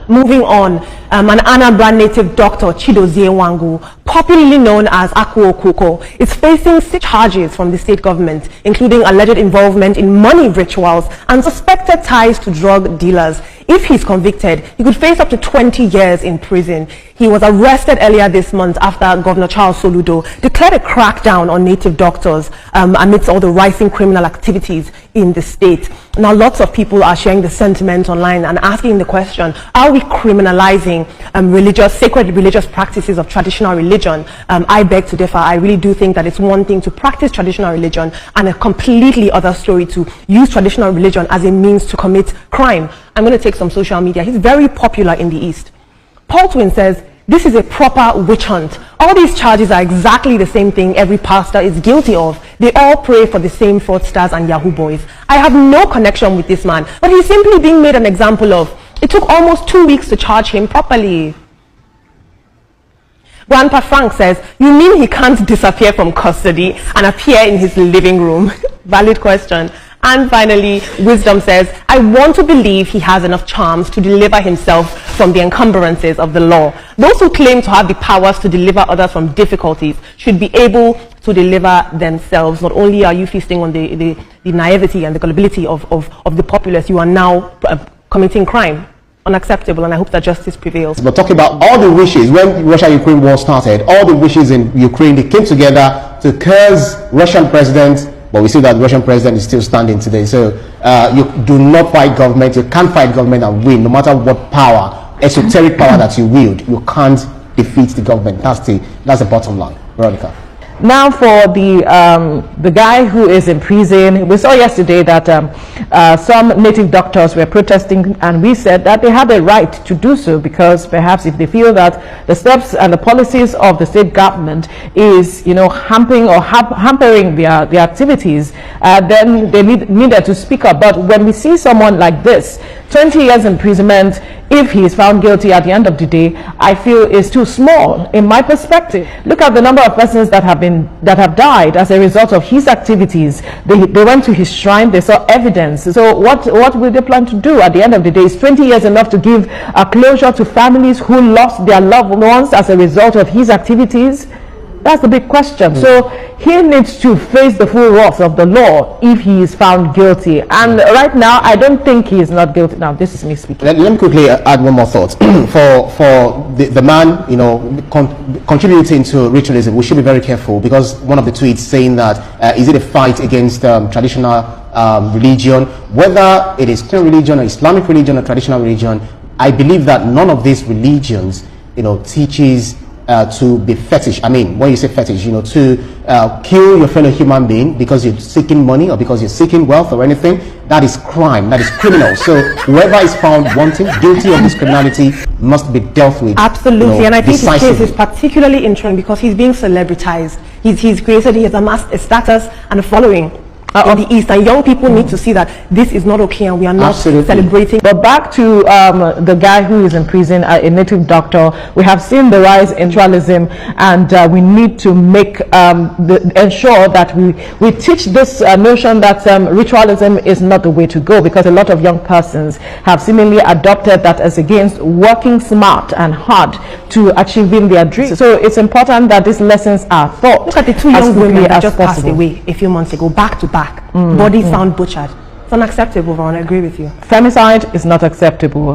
Moving on, an Anambra native doctor, Chidozie Wangu, popularly known as Akwa Okuko, is facing 6 charges from the state government, including alleged involvement in money rituals and suspected ties to drug dealers. If he's convicted, he could face up to 20 years in prison. He was arrested earlier this month after Governor Charles Soludo declared a crackdown on native doctors amidst all the rising criminal activities in the state. Now, lots of people are sharing the sentiment online and asking the question, are we criminalizing sacred religious practices of traditional religion? I beg to differ. I really do think that it's one thing to practice traditional religion and a completely other story to use traditional religion as a means to commit crime. I'm going to take some social media. He's very popular in the East. Paul Twin says, this is a proper witch hunt. All these charges are exactly the same thing every pastor is guilty of. They all pray for the same fraudsters and Yahoo boys. I have no connection with this man, but he's simply being made an example of. It took almost 2 weeks to charge him properly. Grandpa Frank says, you mean he can't disappear from custody and appear in his living room? Valid question. And finally, Wisdom says, I want to believe he has enough charms to deliver himself from the encumbrances of the law. Those who claim to have the powers to deliver others from difficulties should be able to deliver themselves. Not only are you feasting on the naivety and the gullibility of the populace, you are now committing crime. Unacceptable, and I hope that justice prevails. But talking about all the wishes, when Russia-Ukraine war started, all the wishes in Ukraine, they came together to curse Russian president. But we see that the Russian president is still standing today. So you do not fight government. You can't fight government and win, no matter what power, esoteric power that you wield. You can't defeat the government. That's the bottom line. Veronica. Now for the guy who is in prison, we saw yesterday that some native doctors were protesting, and we said that they had a right to do so, because perhaps if they feel that the steps and the policies of the state government is, hampering their activities, then they needed to speak up. But when we see someone like this, 20 years imprisonment, if he is found guilty at the end of the day, I feel is too small in my perspective. Look at the number of persons that have died as a result of his activities. They went to his shrine, they saw evidence. So what will they plan to do at the end of the day? Is 20 years enough to give a closure to families who lost their loved ones as a result of his activities? That's the big question. So he needs to face the full wrath of the law if he is found guilty. And right now, I don't think he is not guilty. Now, this is me speaking. Let me quickly add one more thought. for the man, contributing to ritualism, we should be very careful, because one of the tweets saying that is it a fight against traditional religion, whether it is Christian religion or Islamic religion or traditional religion. I believe that none of these religions, teaches to be fetish. I mean, when you say fetish, to kill your fellow human being because you're seeking money or because you're seeking wealth or anything, that is crime, that is criminal. So whoever is found wanting, guilty of this criminality, must be dealt with. Absolutely, and I think his case is particularly interesting because he's being celebritized. He has amassed a status and a following in the East, and young people need to see that this is not okay and we are not celebrating. But back to the guy who is in prison, a native doctor, we have seen the rise in ritualism, and we need to ensure that we teach this notion that ritualism is not the way to go, because a lot of young persons have seemingly adopted that as against working smart and hard to achieving their dreams. So it's important that these lessons are taught. Look at the 2 young women that just passed away a few months ago, back to back. Bodies found butchered. It's unacceptable, Ron. I agree with you. Femicide is not acceptable.